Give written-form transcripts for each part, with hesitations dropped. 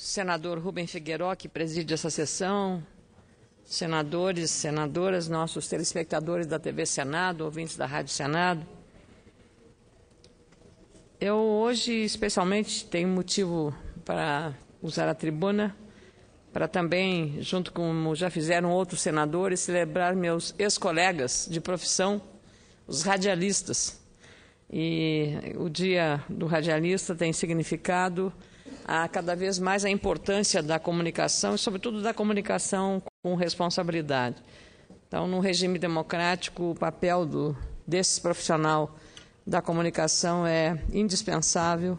senador Rubem Figueiró, que preside essa sessão, senadores, senadoras, nossos telespectadores da TV Senado, ouvintes da Rádio Senado. Eu hoje, especialmente, tenho motivo para usar a tribuna para também, junto com já fizeram outros senadores, celebrar meus ex-colegas de profissão, os radialistas. E o Dia do Radialista tem significado cada vez mais a importância da comunicação e, sobretudo, da comunicação com responsabilidade. Então, no regime democrático, o papel desse profissional da comunicação é indispensável,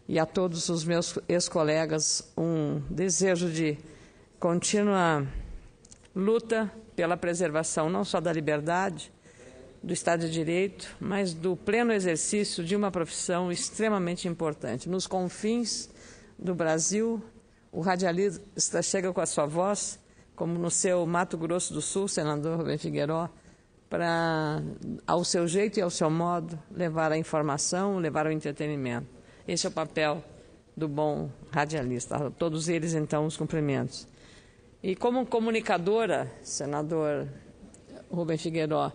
e a todos os meus ex-colegas um desejo de contínua luta pela preservação não só da liberdade, do Estado de Direito, mas do pleno exercício de uma profissão extremamente importante. Nos confins do Brasil, o radialista chega com a sua voz, como no seu Mato Grosso do Sul, senador Rubem Figueiró, para, ao seu jeito e ao seu modo, levar a informação, levar o entretenimento. Esse é o papel do bom radialista. A todos eles, então, os cumprimentos. E como comunicadora, senador Rubem Figueiró,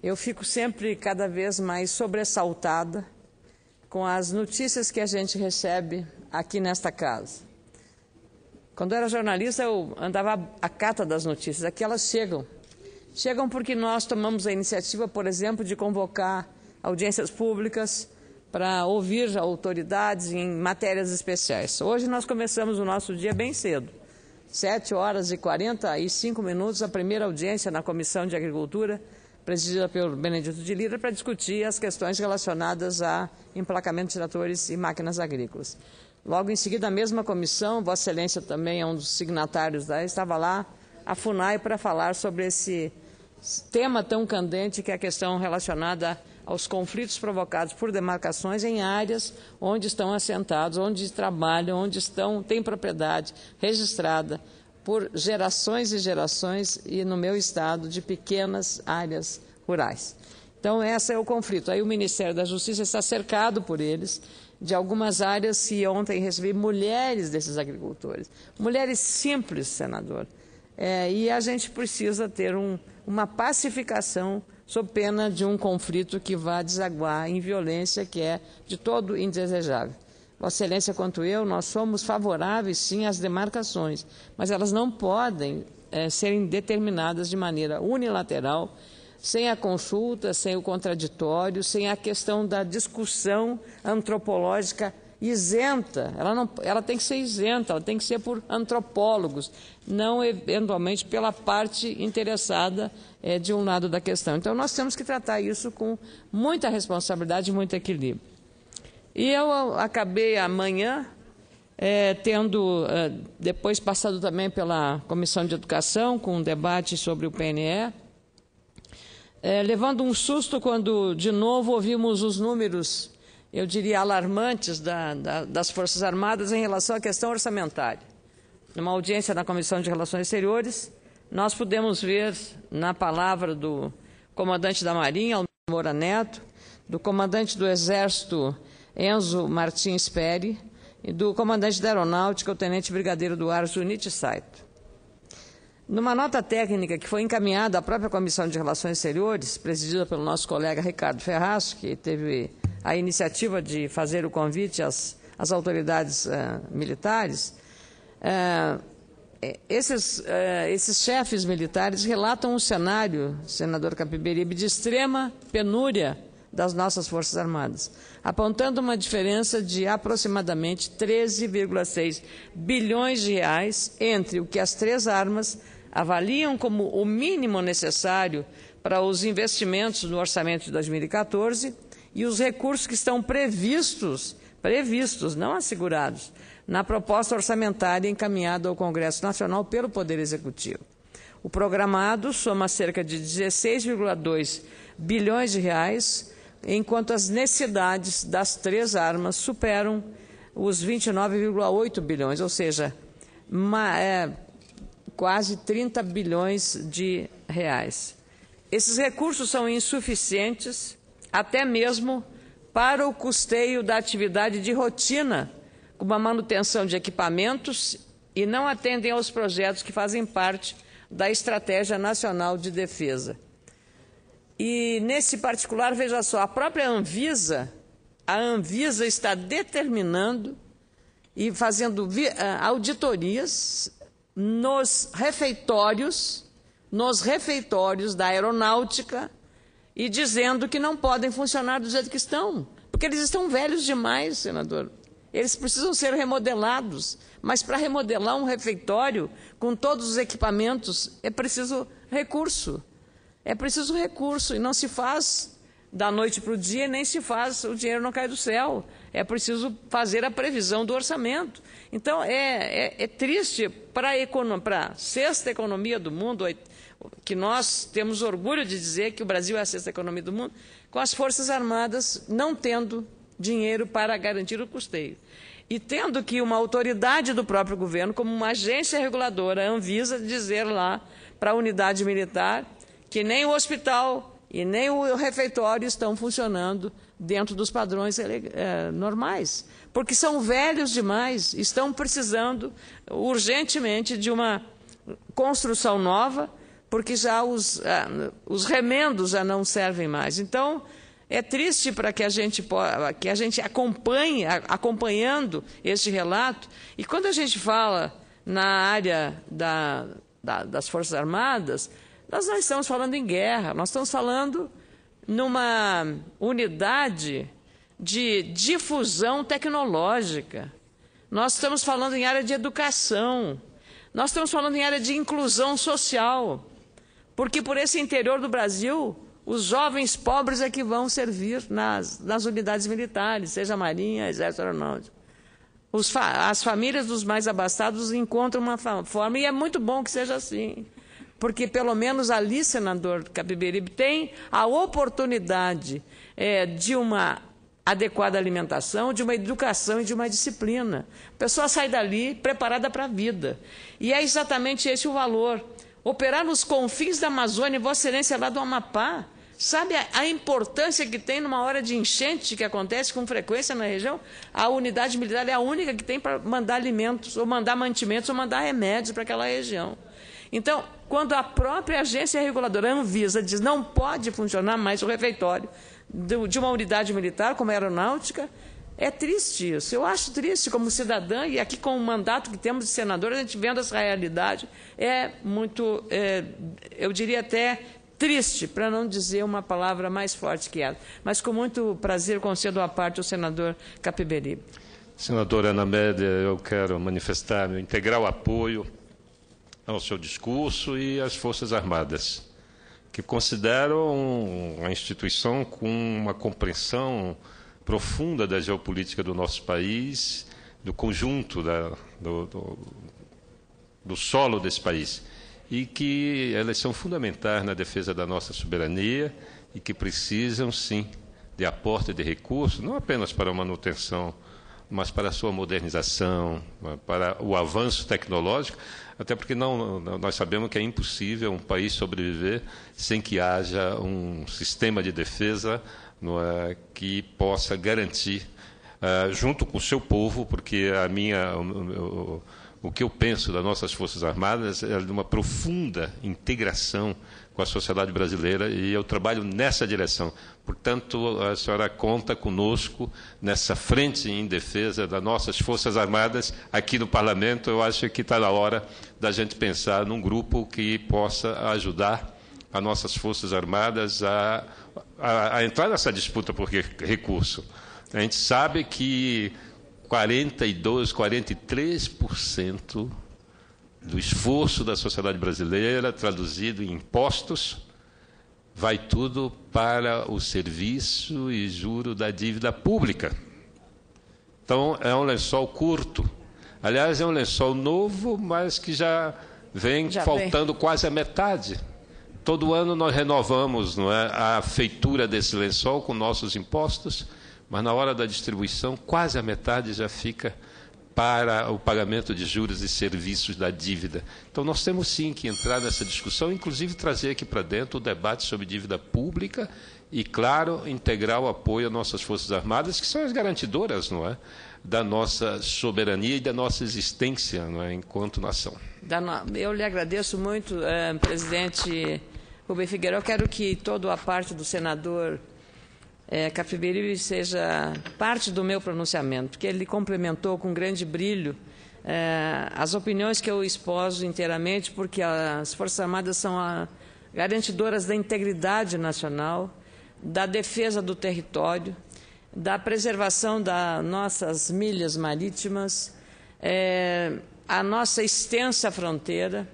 eu fico sempre cada vez mais sobressaltada com as notícias que a gente recebe aqui nesta casa. Quando eu era jornalista, eu andava à cata das notícias. Aqui elas chegam. Chegam porque nós tomamos a iniciativa, por exemplo, de convocar audiências públicas para ouvir autoridades em matérias especiais. Hoje nós começamos o nosso dia bem cedo. 7h45, a primeira audiência na Comissão de Agricultura, presidida pelo Benedito de Lira, para discutir as questões relacionadas a emplacamento de tratores e máquinas agrícolas. Logo em seguida, a mesma comissão, Vossa Excelência também é um dos signatários estava lá, a FUNAI, para falar sobre esse tema tão candente que é a questão relacionada aos conflitos provocados por demarcações em áreas onde estão assentados, onde trabalham, onde têm propriedade registrada por gerações e gerações, e no meu estado, de pequenas áreas rurais. Então, esse é o conflito. Aí o Ministério da Justiça está cercado por eles, de algumas áreas que ontem recebi mulheres desses agricultores. Mulheres simples, senador. E a gente precisa ter uma pacificação sob pena de um conflito que vá desaguar em violência, que é de todo indesejável. Vossa Excelência, quanto eu, nós somos favoráveis, sim, às demarcações, mas elas não podem serem determinadas de maneira unilateral, sem a consulta, sem o contraditório, sem a questão da discussão antropológica isenta. Ela tem que ser isenta, ela tem que ser por antropólogos, não eventualmente pela parte interessada de um lado da questão. Então, nós temos que tratar isso com muita responsabilidade e muito equilíbrio. E eu acabei amanhã depois passado também pela Comissão de Educação, com um debate sobre o PNE, levando um susto quando, de novo, ouvimos os números, eu diria, alarmantes das Forças Armadas em relação à questão orçamentária. Numa audiência na Comissão de Relações Exteriores, nós pudemos ver, na palavra do comandante da Marinha, Almirante Moura Neto, do comandante do Exército, Enzo Martins Peri, e do comandante da Aeronáutica, o tenente brigadeiro do ar, Junichi Saito. Numa nota técnica que foi encaminhada à própria Comissão de Relações Exteriores, presidida pelo nosso colega Ricardo Ferraz, que teve a iniciativa de fazer o convite às autoridades militares, esses chefes militares relatam um cenário, senador Capiberibe, de extrema penúria das nossas Forças Armadas, apontando uma diferença de aproximadamente 13,6 bilhões de reais entre o que as três armas avaliam como o mínimo necessário para os investimentos no orçamento de 2014 e os recursos que estão previstos, não assegurados, na proposta orçamentária encaminhada ao Congresso Nacional pelo Poder Executivo. O programado soma cerca de 16,2 bilhões de reais, enquanto as necessidades das três armas superam os 29,8 bilhões, ou seja, quase 30 bilhões de reais. Esses recursos são insuficientes até mesmo para o custeio da atividade de rotina com uma manutenção de equipamentos e não atendem aos projetos que fazem parte da Estratégia Nacional de Defesa. E, nesse particular, veja só, a própria Anvisa está determinando e fazendo auditorias nos refeitórios da aeronáutica e dizendo que não podem funcionar do jeito que estão, porque eles estão velhos demais, senador. Eles precisam ser remodelados, mas para remodelar um refeitório com todos os equipamentos é preciso recurso. É preciso recurso e não se faz da noite para o dia, nem se faz, o dinheiro não cai do céu. É preciso fazer a previsão do orçamento. Então, é triste para a sexta economia do mundo, que nós temos orgulho de dizer que o Brasil é a sexta economia do mundo, com as Forças Armadas não tendo dinheiro para garantir o custeio. E tendo que uma autoridade do próprio governo, como uma agência reguladora, a Anvisa, dizer lá para a unidade militar que nem o hospital e nem o refeitório estão funcionando dentro dos padrões normais, porque são velhos demais, estão precisando urgentemente de uma construção nova, porque já os remendos já não servem mais. Então, é triste para que a gente acompanhe, acompanhando este relato, e quando a gente fala na área das Forças Armadas, nós não estamos falando em guerra, nós estamos falando numa unidade de difusão tecnológica. Nós estamos falando em área de educação, nós estamos falando em área de inclusão social, porque por esse interior do Brasil, os jovens pobres é que vão servir nas unidades militares, seja Marinha, Exército Aeronáutico. As famílias dos mais abastados encontram uma forma, e é muito bom que seja assim, porque pelo menos ali, senador Capiberibe, tem a oportunidade de uma adequada alimentação, de uma educação e de uma disciplina. A pessoa sai dali preparada para a vida. E é exatamente esse o valor. Operar nos confins da Amazônia, Vossa Excelência, lá do Amapá, sabe a importância que tem numa hora de enchente que acontece com frequência na região? A unidade militar é a única que tem para mandar alimentos, ou mandar mantimentos, ou mandar remédios para aquela região. Então, quando a própria agência reguladora, a Anvisa, diz não pode funcionar mais o refeitório de uma unidade militar, como a aeronáutica, é triste isso. Eu acho triste como cidadã, e aqui com o mandato que temos de senador, a gente vendo essa realidade, é muito, eu diria até triste, para não dizer uma palavra mais forte que ela. Mas com muito prazer concedo à parte ao senador Capiberibe. Senadora Ana Amélia, eu quero manifestar meu integral apoio ao seu discurso e às Forças Armadas, que consideram uma instituição com uma compreensão profunda da geopolítica do nosso país, do conjunto do solo desse país, e que elas são fundamentais na defesa da nossa soberania e que precisam, sim, de aporte de recursos, não apenas para a manutenção, mas para a sua modernização, para o avanço tecnológico, até porque nós sabemos que é impossível um país sobreviver sem que haja um sistema de defesa que possa garantir, junto com o seu povo, porque o que eu penso das nossas Forças Armadas é de uma profunda integração com a sociedade brasileira, e eu trabalho nessa direção. Portanto, a senhora conta conosco nessa frente em defesa das nossas Forças Armadas aqui no Parlamento. Eu acho que está na hora da gente pensar num grupo que possa ajudar as nossas Forças Armadas a entrar nessa disputa por recurso. A gente sabe que 43% do esforço da sociedade brasileira, traduzido em impostos, vai tudo para o serviço e juro da dívida pública. Então, é um lençol curto. Aliás, é um lençol novo, mas que já vem faltando quase a metade. Todo ano nós renovamos, não é, a feitura desse lençol com nossos impostos, mas na hora da distribuição, quase a metade já fica para o pagamento de juros e serviços da dívida. Então, nós temos sim que entrar nessa discussão, inclusive trazer aqui para dentro o debate sobre dívida pública e, claro, integrar o apoio às nossas Forças Armadas, que são as garantidoras, não é, da nossa soberania e da nossa existência, não é, enquanto nação. Eu lhe agradeço muito, presidente Rubem Figueiredo. Eu quero que toda a parte do senador Capiberibe seja parte do meu pronunciamento, porque ele complementou com grande brilho as opiniões que eu esposo inteiramente, porque as Forças Armadas são garantidoras da integridade nacional, da defesa do território, da preservação das nossas milhas marítimas, a nossa extensa fronteira,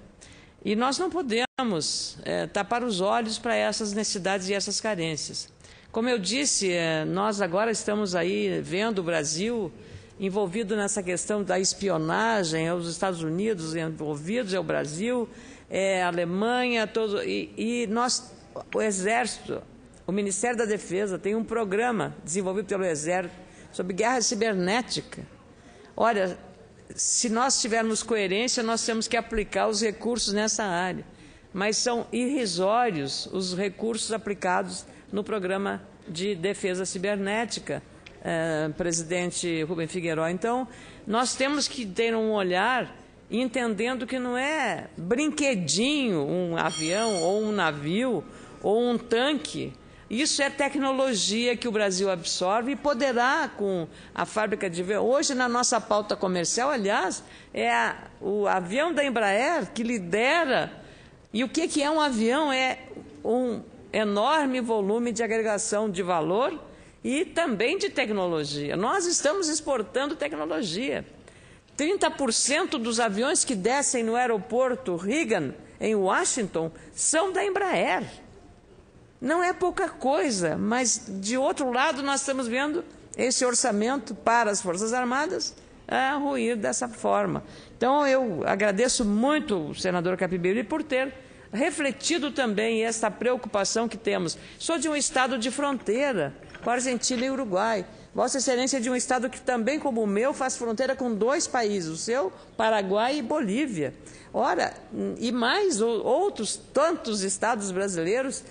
e nós não podemos tapar os olhos para essas necessidades e essas carências. Como eu disse, nós agora estamos aí vendo o Brasil envolvido nessa questão da espionagem, os Estados Unidos envolvidos, é o Brasil, é a Alemanha, e nós, o Exército, o Ministério da Defesa tem um programa desenvolvido pelo Exército sobre guerra cibernética. Olha, se nós tivermos coerência, nós temos que aplicar os recursos nessa área, mas são irrisórios os recursos aplicados no programa de defesa cibernética, presidente Rubem Figueiredo. Então, nós temos que ter um olhar entendendo que não é brinquedinho um avião ou um navio ou um tanque. Isso é tecnologia que o Brasil absorve e poderá, com a fábrica de... Hoje, na nossa pauta comercial, aliás, é o avião da Embraer que lidera. E o que é um avião? É um enorme volume de agregação de valor e também de tecnologia. Nós estamos exportando tecnologia. 30% dos aviões que descem no aeroporto Reagan, em Washington, são da Embraer. Não é pouca coisa, mas, de outro lado, nós estamos vendo esse orçamento para as Forças Armadas ruir dessa forma. Então, eu agradeço muito o senador Capiberibe por ter refletido também esta preocupação que temos. Sou de um estado de fronteira com a Argentina e o Uruguai. Vossa Excelência é de um estado que também, como o meu, faz fronteira com 2 países, o seu, Paraguai e Bolívia. Ora, e mais outros tantos estados brasileiros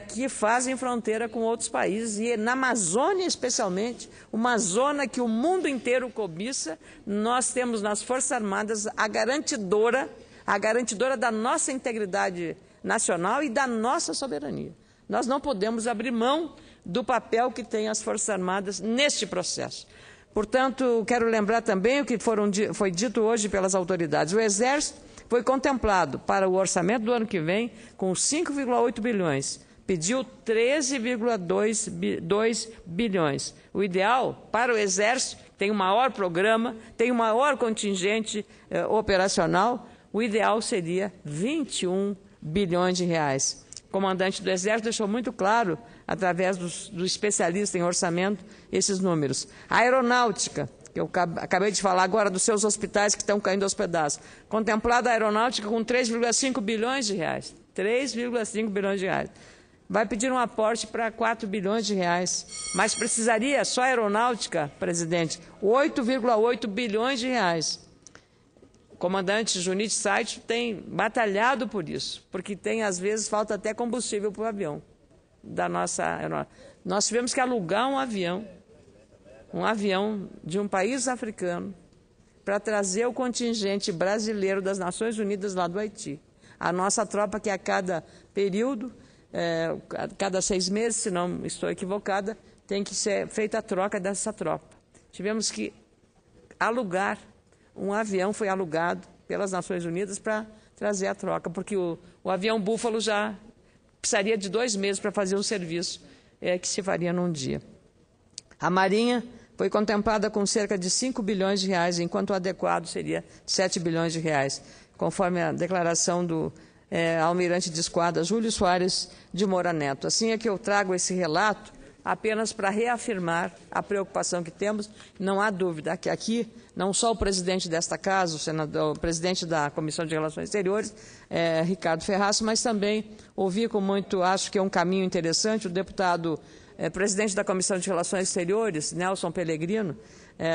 que fazem fronteira com outros países. E na Amazônia, especialmente, uma zona que o mundo inteiro cobiça, nós temos nas Forças Armadas a garantidora da nossa integridade nacional e da nossa soberania. Nós não podemos abrir mão do papel que têm as Forças Armadas neste processo. Portanto, quero lembrar também o que foi dito hoje pelas autoridades. O Exército foi contemplado para o orçamento do ano que vem com 5,8 bilhões. Pediu 13,2 bilhões. O ideal para o Exército, tem o maior programa, tem o maior contingente operacional, o ideal seria 21 bilhões de reais. O comandante do Exército deixou muito claro, através do especialista em orçamento, esses números. A aeronáutica, que eu acabei de falar agora dos seus hospitais que estão caindo aos pedaços, contemplada a aeronáutica com 3,5 bilhões de reais. 3,5 bilhões de reais. Vai pedir um aporte para 4 bilhões de reais. Mas precisaria, só a aeronáutica, presidente, 8,8 bilhões de reais. O comandante Junit Saito tem batalhado por isso, porque tem, às vezes, falta até combustível para o avião da nossa aeronáutica. Nós tivemos que alugar um avião de um país africano, para trazer o contingente brasileiro das Nações Unidas lá do Haiti. A nossa tropa, que a cada período, a cada 6 meses, se não estou equivocada, tem que ser feita a troca dessa tropa. Tivemos que alugar. Um avião foi alugado pelas Nações Unidas para trazer a troca, porque o avião Búfalo já precisaria de 2 meses para fazer um serviço que se faria num dia. A Marinha foi contemplada com cerca de 5 bilhões de reais, enquanto o adequado seria 7 bilhões de reais, conforme a declaração do almirante de esquadra Júlio Soares de Moura Neto. Assim é que eu trago esse relato apenas para reafirmar a preocupação que temos. Não há dúvida que aqui, não só o presidente desta casa, o presidente da Comissão de Relações Exteriores, Ricardo Ferraz, mas também ouvi com muito, acho que é um caminho interessante, o deputado presidente da Comissão de Relações Exteriores, Nelson Pellegrino,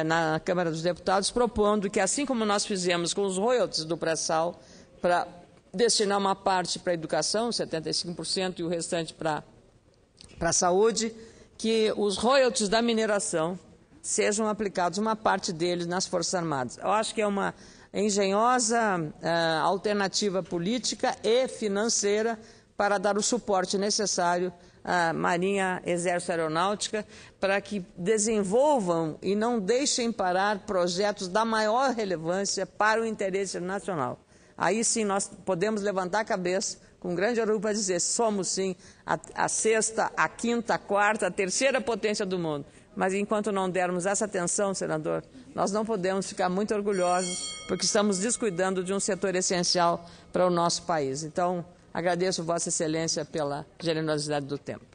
na Câmara dos Deputados, propondo que, assim como nós fizemos com os royalties do pré-sal, para destinar uma parte para a educação, 75%, e o restante para a saúde, que os royalties da mineração sejam aplicados, uma parte deles, nas Forças Armadas. Eu acho que é uma engenhosa alternativa política e financeira para dar o suporte necessário à Marinha, Exército e Aeronáutica para que desenvolvam e não deixem parar projetos da maior relevância para o interesse nacional. Aí sim nós podemos levantar a cabeça com grande orgulho para dizer somos sim a sexta, a quinta, a quarta, a terceira potência do mundo. Mas enquanto não dermos essa atenção, senador, nós não podemos ficar muito orgulhosos porque estamos descuidando de um setor essencial para o nosso país. Então, agradeço Vossa Excelência pela generosidade do tempo.